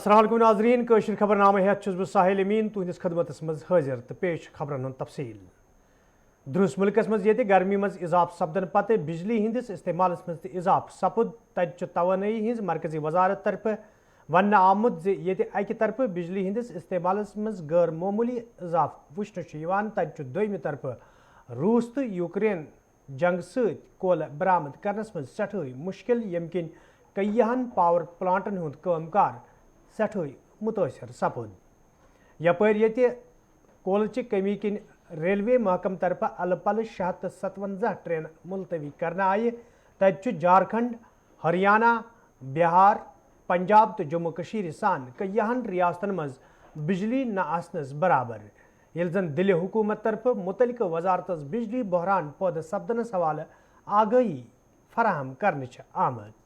السلام علیکم ناظرین کشر خبرنامہ ہیت چھس بہ ساحل امین تہندس خدمتس مز حاضر تو پیش خبرن ہند تفصیل درس ملکس مز یہ گرمی مز اضافہ سپدن پتہ بجلی ہندس استعمالس مز اضافہ سپد تت توانائی ہز مرکزی وزارت طرف ون آمت یہ اکہ طرف بجلی ہندس استعمالس مز غیر معمولی اضافہ وچھن تت دویمہ طرف روس تو یوکرین جنگ ست کولہ برآمد کرنس مز سٹھائی مشکل یم کن کئیہن پاور پلانٹن ہند کام کار سٹھائی متاثر سپد یپر یہ کولچہ کمی کن ریلوے محکمہ طرف الہ پلہ 657 ٹرین ملتوی کرنے آئی تت جھارکھنڈ ہریانہ بہار پنجاب تو جموں کشیر سان کئیہن ریاستن مز بجلی نہ آسنس برابر یل زن دلہ حکومت طرف متعلقہ وزارتس بجلی بحران پودہ سپدنس حوالہ آگاہی فراہم کرنے آمد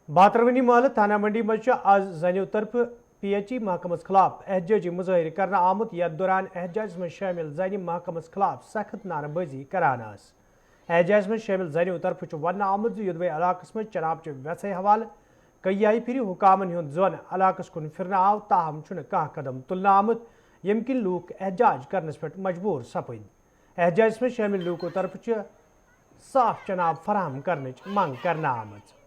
باترونی محلہ تھانہ منڈی مز آز زنیو طرف پی ایچ ای محکمس خلاف احتجاجی مظاہر کرنا آمت یتھ دوران احتجاج میں شامل زنہ محکمس خلاف سخت نعرہ بازی کران احتجاج میں شامل زنیو طرف ونہ آمت یدوے علاقس میں چناب چہ ویسے حوالہ کئی پھر حکامن ہند زون علاقس کن پھرنا آو تاہم کھانا قدم تلنا آمت یم کن لوک احتجاج کرنس پہ مجبور سپد احتجاج میں شامل لوکو طرف صاف چناب فراہم کرنے منگ کرنا آمت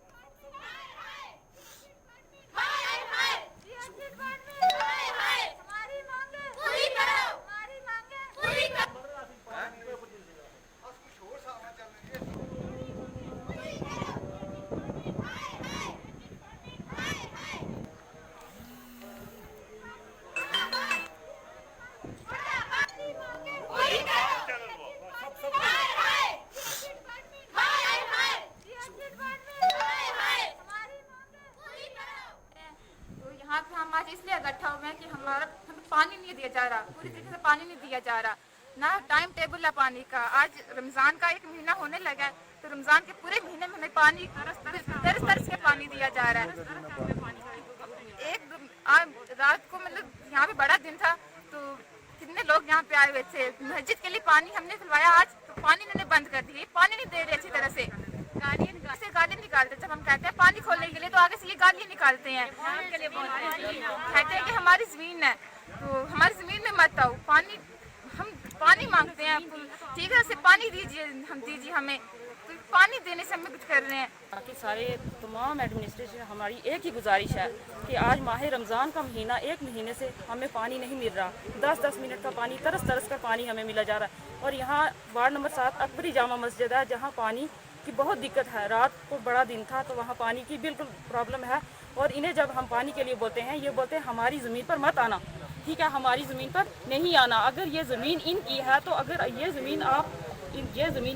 اس لیے اکٹھا ہوئے ہیں کہ ہمیں پانی نہیں دیا جا رہا پوری طریقے سے پانی نہیں دیا جا رہا نہ ٹائم ٹیبل ہے پانی کا آج رمضان کا ایک مہینہ ہونے لگا ہے تو رمضان کے پورے مہینے میں ہمیں پانی طرز کے پانی دیا جا رہا ہے ایک رات کو مطلب یہاں پہ بڑا دن تھا تو کتنے لوگ یہاں پہ آئے ہوئے تھے مسجد کے لیے پانی ہم نے کھلوایا آج تو پانی انہوں نے بند کر دیا پانی نہیں دے رہے اچھی طرح سے گالی نکالتے جب ہم کہتے ہیں پانی کھولنے کے لیے تو آگے سے یہ گالی نکالتے ہیں کہتے ہیں کہ ہماری زمین ہے تو ہماری زمین میں مت آؤ پانی ہم پانی مانگتے ہیں ٹھیک ہے سے پانی دیجیے ہم دیجیے ہمیں تو پانی دینے سے ہمیں کچھ کر رہے ہیں باقی سارے تمام ایڈمنسٹریشن ہماری ایک ہی گزارش ہے کہ آج ماہ رمضان کا مہینہ ایک مہینے سے ہمیں پانی نہیں مل رہا 10-10 منٹ کا پانی طرز کا پانی ہمیں ملا جا رہا ہے اور یہاں وارڈ نمبر 7 اکبری جامع مسجد ہے جہاں پانی کی بہت دقت ہے رات کو بڑا دن تھا تو وہاں پانی کی بالکل پرابلم ہے اور انہیں جب ہم پانی کے لیے بولتے ہیں یہ بولتے ہیں ہماری زمین پر مت آنا ٹھیک ہے ہماری زمین پر نہیں آنا اگر یہ زمین ان کی ہے تو اگر یہ زمین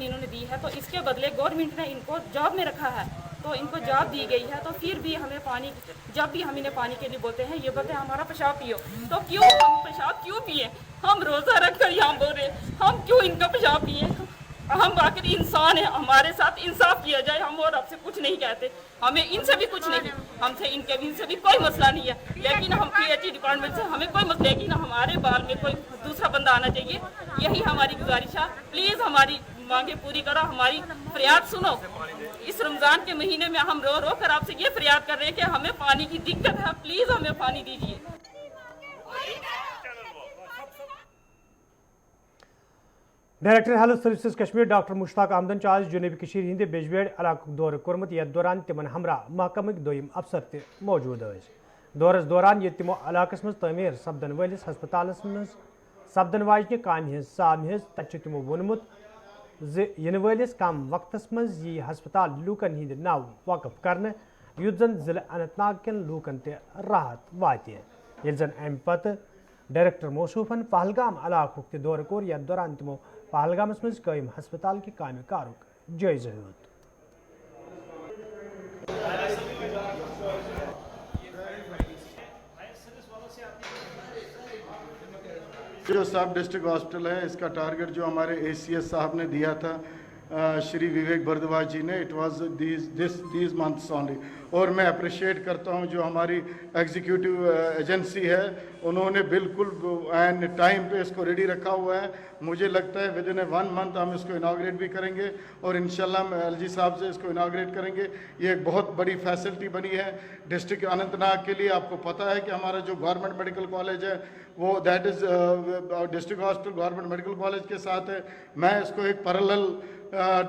انہوں نے دی ہے تو اس کے بدلے گورنمنٹ نے ان کو جاب میں رکھا ہے تو ان کو جاب دی گئی ہے تو پھر بھی ہمیں پانی جب بھی ہم انہیں پانی کے لیے بولتے ہیں یہ بولتے ہیں ہمارا پیشاب پیو تو کیوں ہم پیشاب کیوں پیے ہم روزہ رکھ کر یہاں بول رہے ہم کیوں ان کا پیشاب پیے ہم آخری انسان ہیں ہمارے ساتھ انصاف کیا جائے ہم اور آپ سے کچھ نہیں کہتے ہمیں ان سے بھی کچھ نہیں ہم سے ان سے بھی کوئی مسئلہ نہیں ہے لیکن ہم پی ایچ ای ڈپارٹمنٹ سے ہمیں کوئی مسئلہ لیکن ہمارے بال میں کوئی دوسرا بندہ آنا چاہیے یہی ہماری گزارش ہے پلیز ہماری مانگیں پوری کرو ہماری فریاد سنو اس رمضان کے مہینے میں ہم رو رو کر آپ سے یہ فریاد کر رہے ہیں کہ ہمیں پانی کی دقت ہے پلیز ہمیں پانی دیجیے director health services Kashmir doctor Mushtaq احمدن آز جنوبی کشیر ہند بیجبیڑ علاقہ دور کورمت یتھ دوران تمن ہمراہ محکمک دویم افسر تہ موجود دورس دوران یہ تمو علاقس مز تعمیر سپدن ولس ہسپتالس مز سپدن واجنہ کامہ ہز سام ہز تت تمو وونمت ین ولس کم وقتس مز یہ ہسپتال لوکن ہند نو وقف کرنے یت زن ضلع اننت ناگ کن لوکن تہ راحت واتہ یل زن ام پتہ ڈائریکٹر موصوفن پہلگام علاقہ دور کور یتھ دوران تمو پہلگامس مز قائم ہسپتال کہ کامہ کارک جائزہ ہیوت. جو سب ڈسٹرکٹ ہاسپٹل ہے اس کا ٹارگٹ جو ہمارے ACS صاحب نے دیا تھا شری وویک بھردواج جی نے, it was these months only. اور میں اپریشیٹ کرتا ہوں جو ہماری ایگزیکیوٹیو ایجنسی ہے, انہوں نے بالکل اینڈ ٹائم پہ اس کو ریڈی رکھا ہوا ہے. مجھے لگتا ہے ود ان 1 month ہم اس کو اناگریٹ بھی کریں گے اور انشاءاللہ ہم LG صاحب سے اس کو اناگریٹ کریں گے. یہ ایک بہت بڑی فیسلٹی بنی ہے ڈسٹرکٹ اننت ناگ کے لیے. آپ کو پتہ ہے کہ ہمارا جو گورنمنٹ میڈیکل کالج ہے وہ that is district hospital government medical college کے ساتھ ہے. میں اس کو ایک پیرلل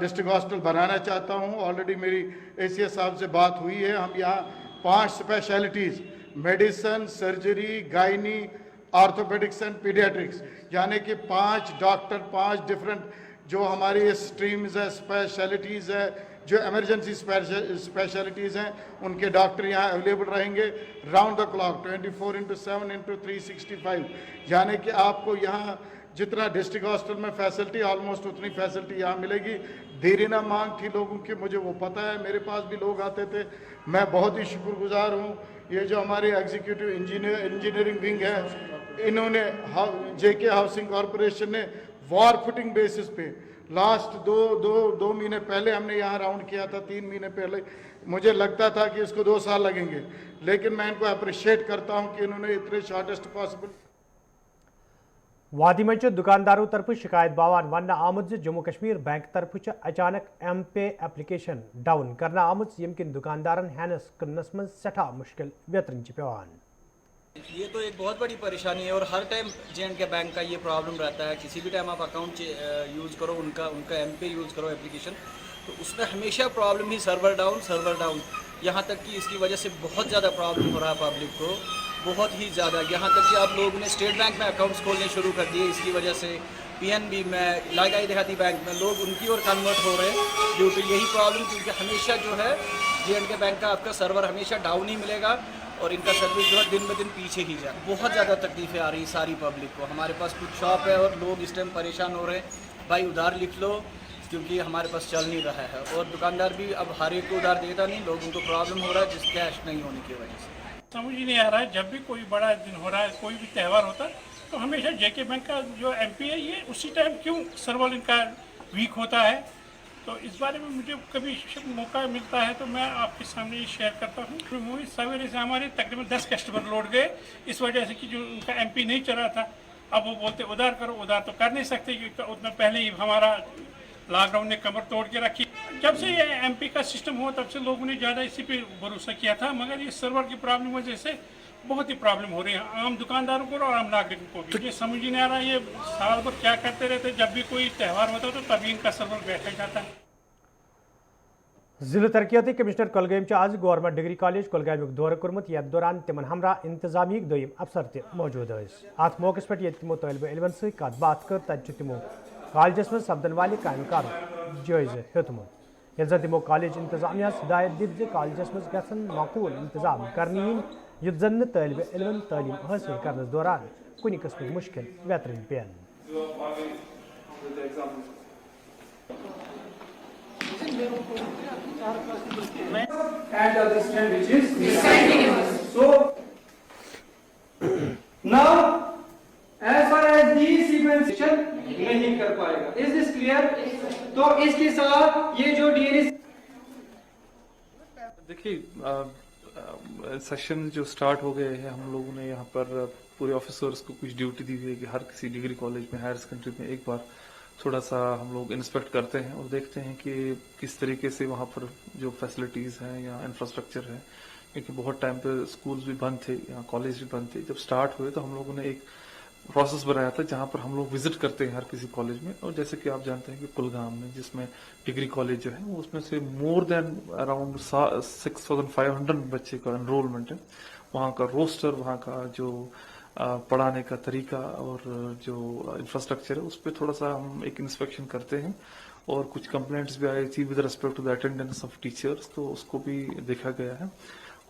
ڈسٹرکٹ ہاسپٹل بنانا چاہتا ہوں. آلریڈی میری ACS صاحب سے بات ہوئی ہے. ہم یہاں 5 specialties medicine, surgery, gynae, orthopaedics and paediatrics, یعنی کہ 5 ڈاکٹر 5 ڈفرینٹ جو ہماری اسٹریمز ہے, اسپیشلٹیز ہے, جو ایمرجنسی اسپیشلٹیز ہیں, ان کے ڈاکٹر یہاں اویلیبل رہیں گے راؤنڈ دا کلاک 24/7/365. یعنی کہ آپ کو یہاں جتنا ڈسٹرکٹ ہاسپٹل میں فیسلٹی آلموسٹ اتنی فیسلٹی یہاں ملے گی. دیری نہ مانگ تھی لوگوں کی, مجھے وہ پتہ ہے, میرے پاس بھی لوگ آتے تھے. میں بہت ہی شکر گزار ہوں. یہ جو ہمارے ایگزیکیوٹیو انجینئرنگ ونگ ہے, انہوں نے JK ہاؤسنگ کارپوریشن نے وار فٹنگ بیسس پہ لاسٹ دو مہینے پہلے ہم نے یہاں راؤنڈ کیا تھا, 3 مہینے پہلے. مجھے لگتا تھا کہ اس کو 2 سال لگیں گے, لیکن میں ان کو اپریشیٹ کرتا ہوں کہ انہوں نے اتنے شارٹیسٹ پاسبل. وادی مز دکانداروں طرف شکایت باوان ون آمت جموں کشمیر بینک طرف اچانک ایم پے ایپلیکیشن ڈاؤن کرنا آمت یم کن دکاندارن ہینس کنس من سٹھا مشکل ویترن پیوان. یہ تو ایک بہت بڑی پریشانی ہے اور ہر ٹائم JNK بینک کا یہ پرابلم رہتا ہے. کسی بھی ٹائم آپ اکاؤنٹ یوز کرو, ان کا ایم پے یوز کرو ایپلیکیشن, تو اس میں ہمیشہ پرابلم ہی سرور ڈاؤن. یہاں تک کہ اس کی وجہ سے بہت زیادہ پرابلم ہو رہا ہے پبلک کو, بہت ہی زیادہ. یہاں تک کہ آپ لوگوں نے اسٹیٹ بینک میں اکاؤنٹس کھولنے شروع کر دیے, اس کی وجہ سے PNB میں, علاقائی دیہاتی بینک میں لوگ ان کی اور کنورٹ ہو رہے ہیں ڈیو ٹو یہی پرابلم. کیونکہ ہمیشہ جو ہے JNK بینک کا آپ کا سرور ہمیشہ ڈاؤن ہی ملے گا اور ان کا سروس جو ہے دن بدن پیچھے ہی جائے. بہت زیادہ تکلیفیں آ رہی ہیں ساری پبلک کو. ہمارے پاس کچھ شاپ ہے اور لوگ اس ٹائم پریشان ہو رہے ہیں, بھائی ادھار لکھ لو, کیونکہ ہمارے پاس چل نہیں رہا ہے. اور دکاندار بھی اب ہر ایک کو ادھار دیتا نہیں, لوگوں کو پرابلم ہو رہا ہے جس کیش نہیں ہونے کی وجہ سے. سمجھ ہی نہیں آ رہا ہے. جب بھی کوئی بڑا دن ہو رہا ہے, کوئی بھی تہوار ہوتا ہے, تو ہمیشہ JK بینک کا جو MP ہے یہ اسی ٹائم کیوں سرور ان کا ویک ہوتا ہے. تو اس بارے میں مجھے کبھی موقع ملتا ہے تو میں آپ کے سامنے یہ شیئر کرتا ہوں. سویرے سے ہمارے تقریباً 10 کسٹمر لوٹ گئے اس وجہ سے کہ جو ان کا MP نہیں چل رہا تھا. اب وہ بولتے ادھار کرو, ادھار تو کر نہیں سکتے کیونکہ اتنا پہلے ہی ہمارا لاک ڈاؤن نے کمر توڑ کے رکھی. جب سے یہ MP کا سسٹم ہوا تب سے لوگوں نے زیادہ اسی پہ بھروسہ کیا تھا, مگر یہ سرور کی پرابلم وجہ سے بہت ہی پرابلم ہو رہی ہے عام دکانداروں کو اور عام ناگرکوں کو بھی. یہ سمجھ ہی نہیں آ رہا یہ سال بھر کیا کرتے رہتے, جب بھی کوئی تہوار ہوتا تو تبھی ان کا سرور بیٹھا جاتا ہے. ضلع ترقیاتی کمشنر کولگام آج گورنمنٹ ڈگری کالج کولگام دورہ کورمت یتھ دوران تمن ہمراہ انتظامیہ دویم افسر تہ موجود ث. ات موقع پہ یہ تمو طالب علمن ست کت بات کر, تت تمو کالجس من سپدن والہ کامہ کارک جائزہ ہیوتمت. یل زن تمو کالج انتظامیہ ہدایت دت کالجس من گھن معقول انتظام کرنے یت زن طالب علم تعلیم حاصل کرنس دوران کن قسم مشکل ویترن pain. And understand which is discontinuous. So now, as far as these sequencing نہیں کر پائے گا. Is this clear? تو اس کے ساتھ یہ جو DNA دیکھیے سیشن جو سٹارٹ ہو گئے ہیں, ہم لوگوں نے یہاں پر پورے آفیسرس کو کچھ ڈیوٹی دی ہوئی ہے کہ ہر کسی ڈگری کالج میں ہائر سیکنڈری میں ایک بار تھوڑا سا ہم لوگ انسپیکٹ کرتے ہیں اور دیکھتے ہیں کہ کس طریقے سے وہاں پر جو فیسلٹیز ہیں یا انفراسٹرکچر ہے, کیونکہ بہت ٹائم پہ اسکولز بھی بند تھے یا کالج بھی بند تھے. جب سٹارٹ ہوئے تو ہم لوگوں نے ایک پروسیس بنایا تھا جہاں پر ہم لوگ وزٹ کرتے ہیں ہر کسی کالج میں. اور جیسے کہ آپ جانتے ہیں کہ کولگام میں جس میں ڈگری کالج جو ہے وہ اس میں سے مور دین اراؤنڈ 6500 بچے کا انرولمنٹ ہے. وہاں کا روسٹر, وہاں کا جو پڑھانے کا طریقہ اور جو انفراسٹرکچر ہے اس پہ تھوڑا سا ہم ایک انسپیکشن کرتے ہیں. اور کچھ کمپلینٹس بھی آئی تھی with respect to the attendance of teachers, تو اس کو بھی دیکھا گیا ہے.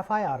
FIR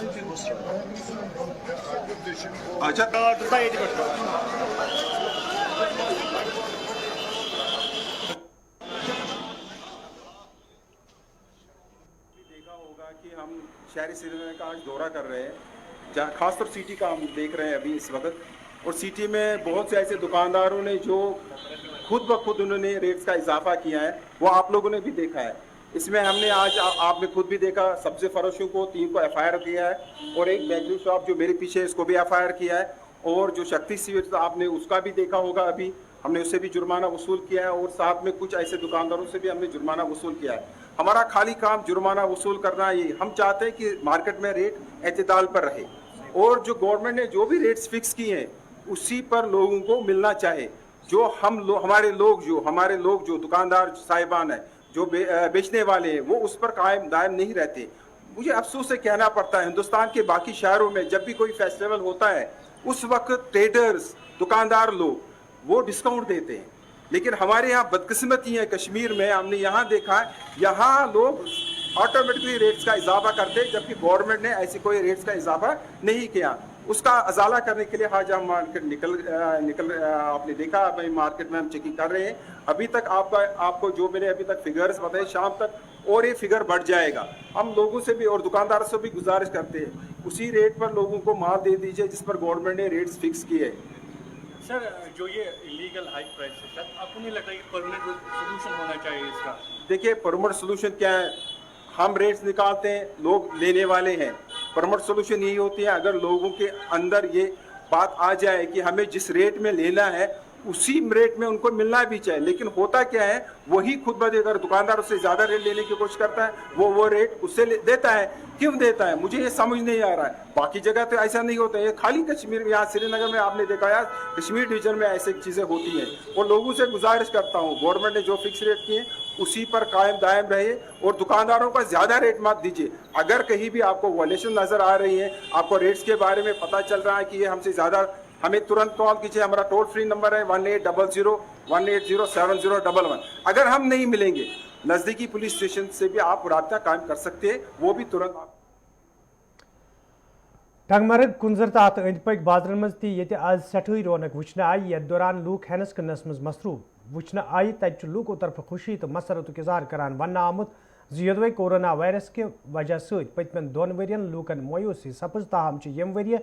دیکھا ہوگا کہ ہم شہری سری نگر کا آج دورہ کر رہے ہیں، جہاں خاص طور سٹی کا ہم دیکھ رہے ہیں ابھی اس وقت، اور سٹی میں بہت سے ایسے دکانداروں نے جو خود بخود انہوں نے ریٹس کا اضافہ کیا ہے، وہ آپ لوگوں نے بھی دیکھا ہے۔ اس میں ہم نے آج آپ نے خود بھی دیکھا، سبزی فروشوں کو 3 کو ایف آئی آر کیا ہے، اور ایک بیکری شاپ جو میرے پیچھے ہے اس کو بھی ایف آئی آر کیا ہے، اور جو شکتی سیویٹ آپ نے اس کا بھی دیکھا ہوگا، ابھی ہم نے اس سے بھی جرمانہ وصول کیا ہے، اور ساتھ میں کچھ ایسے دکانداروں سے بھی ہم نے جرمانہ وصول کیا ہے۔ ہمارا خالی کام جرمانہ وصول کرنا ہے، ہم چاہتے ہیں کہ مارکیٹ میں ریٹ اعتدال پر رہے، اور جو گورنمنٹ نے جو بھی ریٹس فکس کیے ہیں اسی پر لوگوں کو ملنا چاہے۔ جو ہمارے لوگ جو دکاندار صاحبان ہیں، جو بیچنے والے ہیں، وہ اس پر قائم دائم نہیں رہتے۔ مجھے افسوس سے کہنا پڑتا ہے، ہندوستان کے باقی شہروں میں جب بھی کوئی فیسٹیول ہوتا ہے اس وقت ٹریڈرز، دکاندار لوگ وہ ڈسکاؤنٹ دیتے ہیں، لیکن ہمارے یہاں بدقسمتی ہے کشمیر میں، ہم نے یہاں دیکھا ہے یہاں لوگ آٹومیٹکلی ریٹس کا اضافہ کرتے، جبکہ گورنمنٹ نے ایسی کوئی ریٹس کا اضافہ نہیں کیا۔ اس کا ازالہ کرنے کے لیے آج ہم مارکیٹ نکل آپ نے دیکھا مارکیٹ میں ہم چیکنگ کر رہے ہیں۔ ابھی تک آپ کو جو میں نے ابھی تک فگرز بتائے، شام تک اور یہ فگر بڑھ جائے گا۔ ہم لوگوں سے بھی اور دکانداروں سے بھی گزارش کرتے ہیں اسی ریٹ پر لوگوں کو مال دے دیجیے جس پر گورنمنٹ نے ریٹس فکس کیے۔ سر جو یہ لیگل ہائی پرائس ہے، آپ کو نہیں لگتا کہ پرماننٹ سولوشن ہونا چاہیے اس کا؟ دیکھیے پرماننٹ سولوشن کیا ہے، ہم ریٹس نکالتے ہیں، لوگ لینے والے ہیں۔ پرماننٹ سولوشن یہی ہوتی ہے اگر لوگوں کے اندر یہ بات آ جائے کہ ہمیں جس ریٹ میں لینا ہے اسی ریٹ میں ان کو ملنا بھی چاہیے، لیکن ہوتا کیا ہے وہی خود بخود اگر دکاندار اس سے زیادہ ریٹ لینے کی کوشش کرتا ہے وہ ریٹ اس سے دیتا ہے۔ کیوں دیتا ہے مجھے یہ سمجھ نہیں آ رہا ہے۔ باقی جگہ تو ایسا نہیں ہوتا ہے، یہ خالی کشمیر میں، یہاں سری نگر میں آپ نے دیکھا ہے کشمیر ڈویژن میں ایسی چیزیں ہوتی ہیں، اور لوگوں سے گزارش کرتا ہوں گورنمنٹ نے جو فکس ریٹ کیے اسی پر قائم دائم رہے، اور دکانداروں کا زیادہ ریٹ مت دیجیے۔ اگر کہیں بھی آپ کو وائلیشن نظر آ رہی ہے، آپ کو ریٹس کے بارے میں پتہ چل رہا ہے کہ یہ ہم سے زیادہ، ہمیں ترنت کال کیجیے، ہمارا ٹول فری نمبر ہے 1800-180-7011۔ اگر ہم نہیں ملیں گے نزدیکی پولیس اسٹیشن سے بھی آپ رابطہ قائم کر سکتے ہیں، وہ بھی ترنت آپ۔ ٹنگمرگ کنزر تحت اند پک بازرن مز تہ آج سٹھائی رونق وچھنے آئی، یتھ دوران لوک ہینس کنس مز مصروف وچھنے آئی۔ تتہ لوکو طرف خوشی تو مسرت اظہار کران ون آمت یدوے کورونا وائرس کے وجہ ست پتمن 2 ورین لوکن مویوسی سپز، تاہم یم ورہ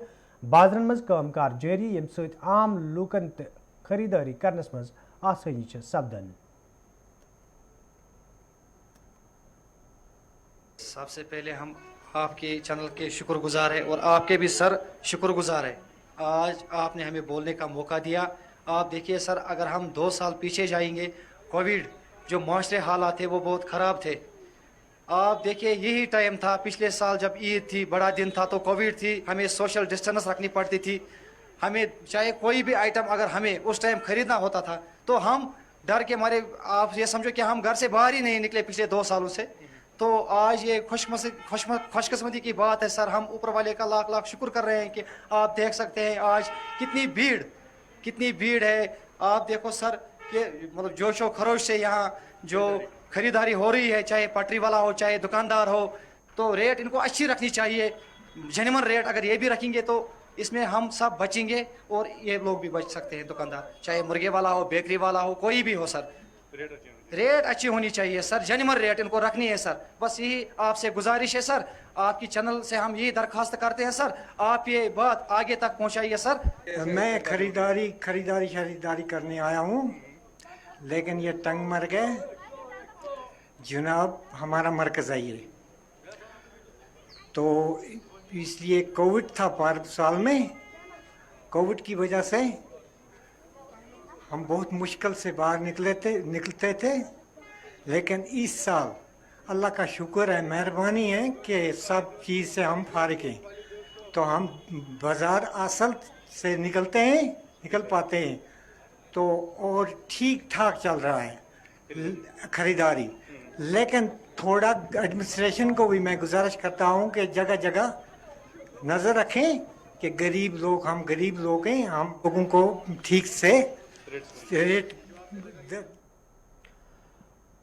بازرن مز کام کار جاری، یم ست عام لوکن تہ خریداری کرنس مز آسانی سپدن۔ سب سے پہلے ہم آپ کے چینل کے شکر گزار ہیں، اور آپ کے بھی سر شکر گزار ہیں، آج آپ نے ہمیں بولنے کا موقع دیا۔ آپ دیکھیے سر، اگر ہم 2 سال پیچھے جائیں گے، کووڈ جو معاشرے حالات تھے وہ بہت خراب تھے۔ آپ دیکھیے یہی ٹائم تھا پچھلے سال جب عید تھی، بڑا دن تھا تو کووڈ تھی، ہمیں سوشل ڈسٹینس رکھنی پڑتی تھی، ہمیں چاہے کوئی بھی آئٹم اگر ہمیں اس ٹائم خریدنا ہوتا تھا تو ہم ڈر کے مارے، آپ یہ سمجھو کہ ہم گھر سے باہر ہی نہیں نکلے پچھلے 2 سالوں سے۔ تو آج یہ خوش قسمتی کی بات ہے سر، ہم اوپر والے کا لاکھ لاکھ شکر کر رہے ہیں کہ آپ دیکھ سکتے ہیں آج کتنی بھیڑ ہے۔ آپ دیکھو سر کہ مطلب جوش و خروش سے یہاں جو خریداری ہو رہی ہے، چاہے پٹری والا ہو چاہے دکاندار ہو، تو ریٹ ان کو اچھی رکھنی چاہیے، جینوئن ریٹ اگر یہ بھی رکھیں گے تو اس میں ہم سب بچیں گے، اور یہ لوگ بھی بچ سکتے ہیں، دکاندار چاہے مرغے والا ہو، بیکری والا ہو، کوئی بھی ہو سر، ریٹ اچھی ہونی چاہیے سر، جینوئن ریٹ ان کو رکھنی ہے سر۔ بس یہی آپ سے گزارش ہے سر، آپ کی چینل سے ہم یہی درخواست کرتے ہیں سر، آپ یہ بات آگے تک پہنچائیے سر۔ میں خریداری کرنے آیا ہوں، لیکن یہ ٹنگ مرگ ہے جناب، ہمارا مرکز ہے یہ، تو اس لیے کووڈ تھا 5 سال میں، کووڈ کی وجہ سے ہم بہت مشکل سے باہر نکلتے تھے، لیکن اس سال اللہ کا شکر ہے، مہربانی ہے کہ سب چیز سے ہم فارغ ہیں، تو ہم بازار اصل سے نکل پاتے ہیں، تو اور ٹھیک ٹھاک چل رہا ہے خریداری۔ لیکن تھوڑا ایڈمنسٹریشن کو بھی میں گزارش کرتا ہوں کہ جگہ جگہ نظر رکھیں کہ ہم غریب لوگ ہیں، ہم لوگوں کو ٹھیک سے ریٹ